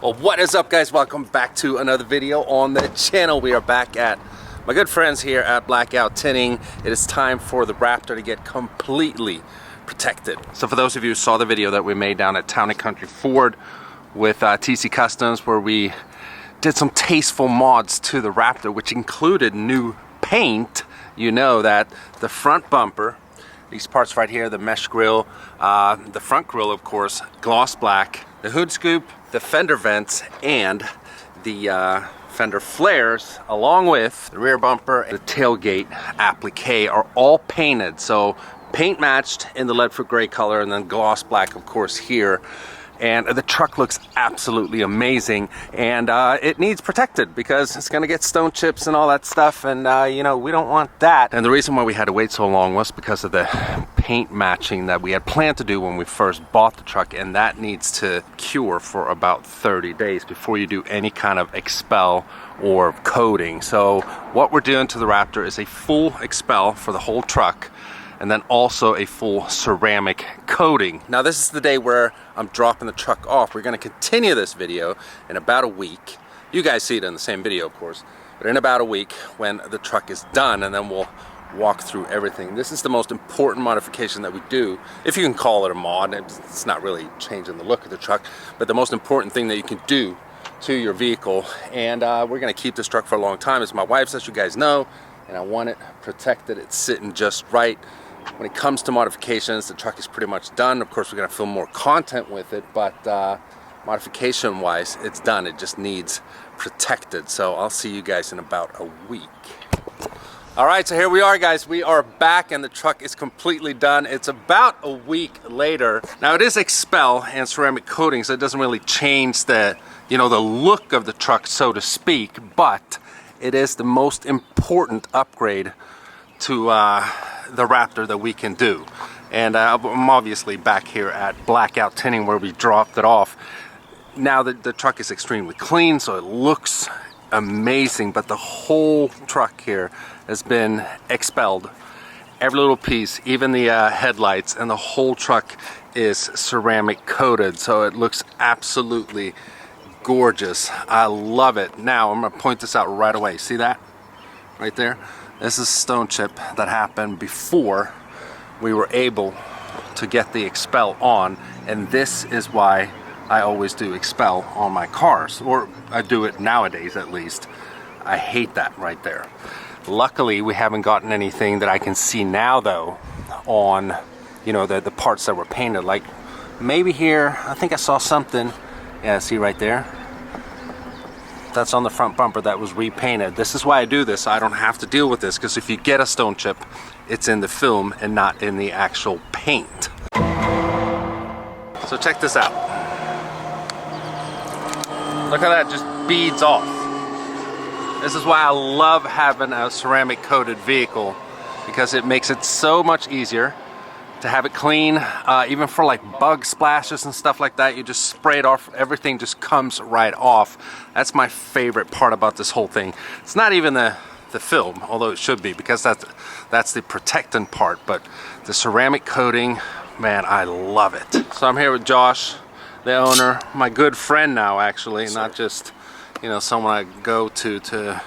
Well, what is up, guys? Welcome back to another video on the channel. We are back at my good friends here at Blackout Tinting. It is time for the Raptor to get completely protected. So for those of you who saw the video that we made down at Town & Country Ford with TC Customs, where we did some tasteful mods to the Raptor, which included new paint, you know that the front bumper, these parts right here, the mesh grille, the front grille, of course, gloss black, the hood scoop, the fender vents, and the fender flares, along with the rear bumper and the tailgate applique, are all painted. So paint matched in the lead foot gray color, and then gloss black, of course, here. And the truck looks absolutely amazing, and it needs protected because it's gonna get stone chips and all that stuff, and you know, we don't want that. And the reason why we had to wait so long was because of the paint matching that we had planned to do when we first bought the truck, and that needs to cure for about 30 days before you do any kind of Xpel or coating. So what we're doing to the Raptor is a full Xpel for the whole truck, and then also a full ceramic coating. Now this is the day where I'm dropping the truck off. We're gonna continue this video in about a week. You guys see it in the same video, of course, but in about a week when the truck is done, and then we'll walk through everything. This is the most important modification that we do, if you can call it a mod. It's not really changing the look of the truck, but the most important thing that you can do to your vehicle. And we're gonna keep this truck for a long time. It's my wife's, as you guys know, and I want it protected. It's sitting just right. When it comes to modifications, the truck is pretty much done. Of course, we're gonna film more content with it, but modification wise, it's done. It just needs protected. So I'll see you guys in about a week. All right, so here we are, guys. We are back and the truck is completely done. It's about a week later. Now it is Xpel and ceramic coating, so it doesn't really change the, you know, the look of the truck, so to speak, but it is the most important upgrade to the Raptor that we can do. And I'm obviously back here at Blackout Tinting where we dropped it off. Now the truck is extremely clean, so it looks amazing, but the whole truck here has been expelled. Every little piece, even the headlights, and the whole truck is ceramic coated, so it looks absolutely gorgeous. I love it. Now I'm gonna point this out right away. See that right there? This is a stone chip that happened before we were able to get the Xpel on, and this is why I always do Xpel on my cars, or I do it nowadays at least. I hate that right there. Luckily, we haven't gotten anything that I can see now though on, you know, the parts that were painted. Like maybe here, I think I saw something. Yeah, see right there? That's on the front bumper that was repainted. This is why I do this, so I don't have to deal with this, because if you get a stone chip, it's in the film and not in the actual paint. So check this out. Look how that just beads off. This is why I love having a ceramic coated vehicle, because it makes it so much easier to have it clean. Even for like bug splashes and stuff like that, you just spray it off, everything just comes right off. That's my favorite part about this whole thing. It's not even the film, although it should be, because that's the protectant part, but the ceramic coating, man, I love it. So I'm here with Josh, the owner, my good friend now actually, not just, you know, someone I go to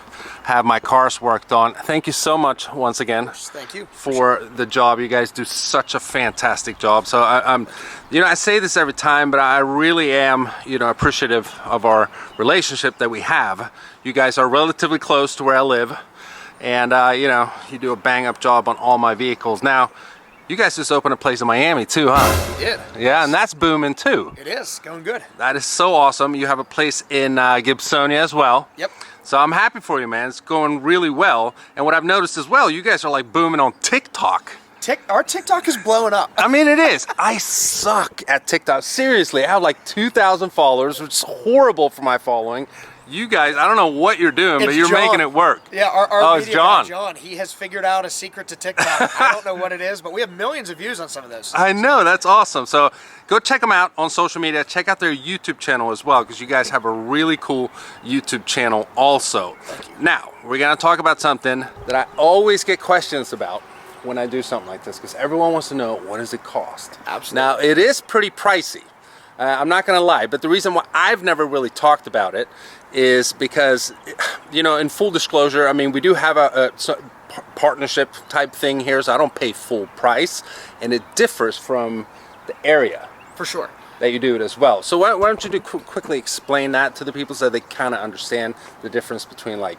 have my cars worked on. Thank you so much once again. Thank you for the job. You guys do such a fantastic job. So I'm, you know, I say this every time, but I really am, you know, appreciative of our relationship that we have. You guys are relatively close to where I live, and you know, you do a bang up job on all my vehicles. Now, you guys just opened a place in Miami too, huh? We did. Yeah, and that's booming too. It is going good. That is so awesome. You have a place in Gibsonia as well. Yep. So I'm happy for you, man. It's going really well. And what I've noticed as well, you guys are like booming on TikTok. Our TikTok is blowing up. I mean, it is. I suck at TikTok. Seriously, I have like 2,000 followers, which is horrible for my following. You guys, I don't know what you're doing, but you're making it work. Yeah, our it's John. John, he has figured out a secret to TikTok. I don't know what it is, but we have millions of views on some of those. I know, that's awesome. So go check them out on social media. Check out their YouTube channel as well, because you guys have a really cool YouTube channel also. Now, we're going to talk about something that I always get questions about when I do something like this, because everyone wants to know, what does it cost? Absolutely. Now, it is pretty pricey. I'm not going to lie, but the reason why I've never really talked about it is because, you know, in full disclosure, I mean, we do have a partnership type thing here, so I don't pay full price, and it differs from the area. For sure. That you do it as well. So why don't you quickly explain that to the people so they kind of understand the difference between like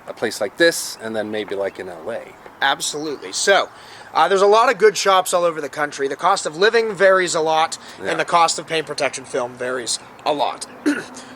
a place like this and then maybe like in LA. Absolutely. So there's a lot of good shops all over the country. The cost of living varies a lot, and the cost of paint protection film varies a lot.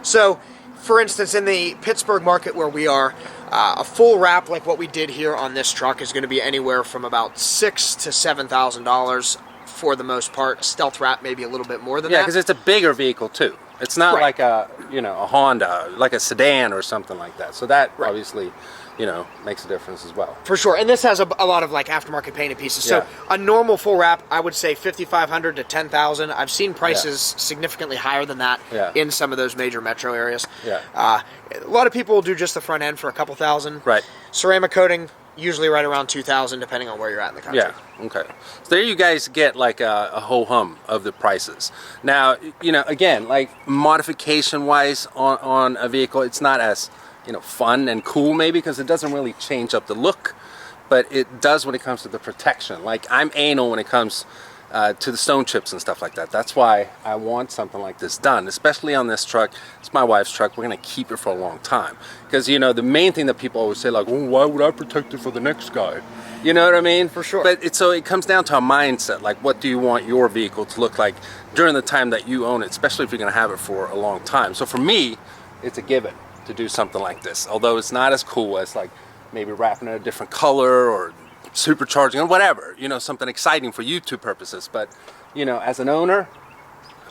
So, for instance, in the Pittsburgh market where we are, a full wrap like what we did here on this truck is going to be anywhere from about $6,000 to $7,000 for the most part. Stealth wrap maybe a little bit more than that. Yeah, because it's a bigger vehicle too. It's not like a, you know, a Honda, like a sedan or something like that. So that obviously, you know, makes a difference as well. For sure. And this has a lot of like aftermarket painted pieces. So a normal full wrap, I would say $5,500 to $10,000. I've seen prices significantly higher than that in some of those major metro areas. A lot of people will do just the front end for a couple thousand. Right. Ceramic coating, usually right around $2,000 depending on where you're at in the country. Yeah, okay. So there you guys get like a whole hum of the prices. Now, you know, again, like modification wise on a vehicle, it's not as, you know, fun and cool maybe because it doesn't really change up the look, but it does when it comes to the protection. Like I'm anal when it comes to the stone chips and stuff like that. That's why I want something like this done, especially on this truck. It's my wife's truck. We're gonna keep it for a long time because, you know, the main thing that people always say, like, well, why would I protect it for the next guy? You know what I mean? For sure. But so it comes down to a mindset. Like, what do you want your vehicle to look like during the time that you own it, especially if you're gonna have it for a long time. So for me, it's a given to do something like this, although it's not as cool as like maybe wrapping it a different color or supercharging or whatever, you know, something exciting for YouTube purposes. But, you know, as an owner,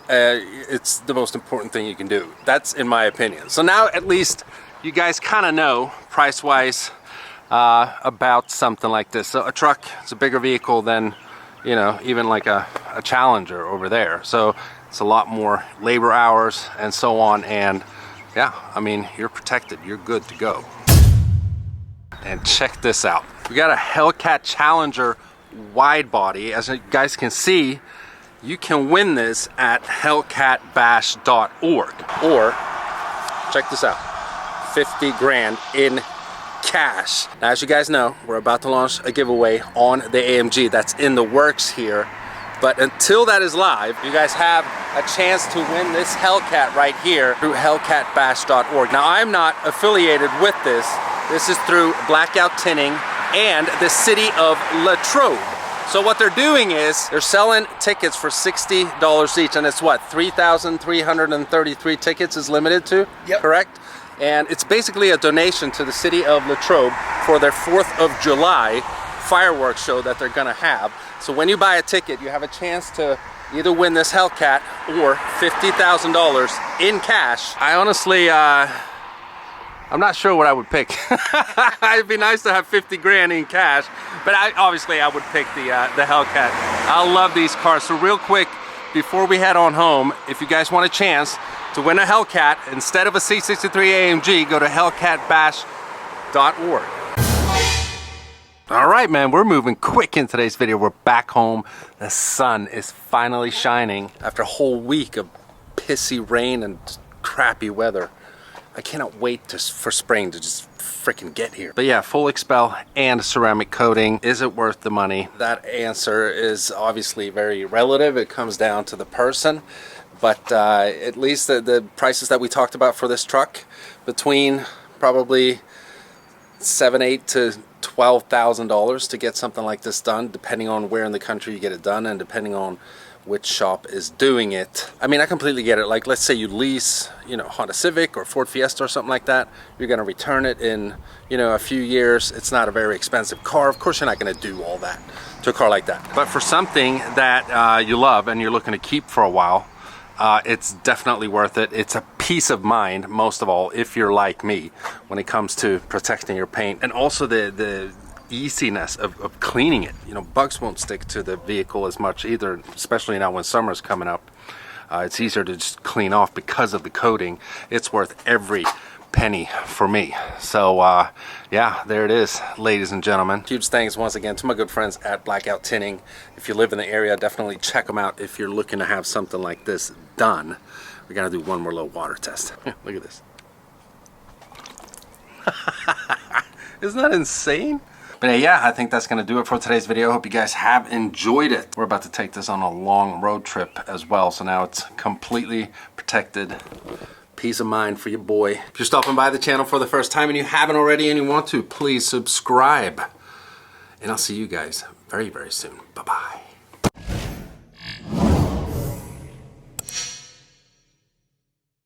it's the most important thing you can do. That's in my opinion. So now at least you guys kind of know price wise about something like this. So a truck, it's a bigger vehicle than, you know, even like a Challenger over there. So it's a lot more labor hours and so on. And yeah, I mean, you're protected, you're good to go. And check this out. We got a Hellcat Challenger wide body. As you guys can see, you can win this at hellcatbash.org. Or, check this out, 50 grand in cash. Now, as you guys know, we're about to launch a giveaway on the AMG that's in the works here. But until that is live, you guys have a chance to win this Hellcat right here through hellcatbash.org. Now, I'm not affiliated with this. This is through Blackout Tinting and the city of Latrobe. So what they're doing is they're selling tickets for $60 each, and it's what, 3,333 tickets is limited to, correct? And it's basically a donation to the city of Latrobe for their 4th of July fireworks show that they're gonna have. So when you buy a ticket, you have a chance to either win this Hellcat or $50,000 in cash. I honestly, I'm not sure what I would pick. It'd be nice to have 50 grand in cash, but obviously I would pick the Hellcat. I love these cars. So real quick, before we head on home, if you guys want a chance to win a Hellcat instead of a C63 AMG, go to hellcatbash.org. All right, man, we're moving quick in today's video. We're back home. The sun is finally shining after a whole week of pissy rain and crappy weather. I cannot wait for spring to just freaking get here. But yeah, full Xpel and ceramic coating. Is it worth the money? That answer is obviously very relative. It comes down to the person. But at least the prices that we talked about for this truck, between probably $7,800 to $12,000 to get something like this done, depending on where in the country you get it done and depending on which shop is doing it. I mean, I completely get it. Like, let's say you lease, you know, Honda Civic or Ford Fiesta or something like that. You're going to return it in, you know, a few years. It's not a very expensive car. Of course, you're not going to do all that to a car like that. But for something that you love and you're looking to keep for a while, it's definitely worth it. It's a peace of mind, most of all, if you're like me, when it comes to protecting your paint, and also the easiness of cleaning it. You know, bugs won't stick to the vehicle as much either, especially now when summer's coming up. It's easier to just clean off because of the coating. It's worth every penny for me. So yeah, there it is, ladies and gentlemen. Huge thanks once again to my good friends at Blackout Tinting. If you live in the area, definitely check them out if you're looking to have something like this done. We gotta do one more little water test. Look at this. Isn't that insane? But yeah, I think that's gonna do it for today's video. Hope you guys have enjoyed it. We're about to take this on a long road trip as well, so now it's completely protected. Peace of mind for your boy. If you're stopping by the channel for the first time and you haven't already and you want to, please subscribe. And I'll see you guys very, very soon. Bye-bye.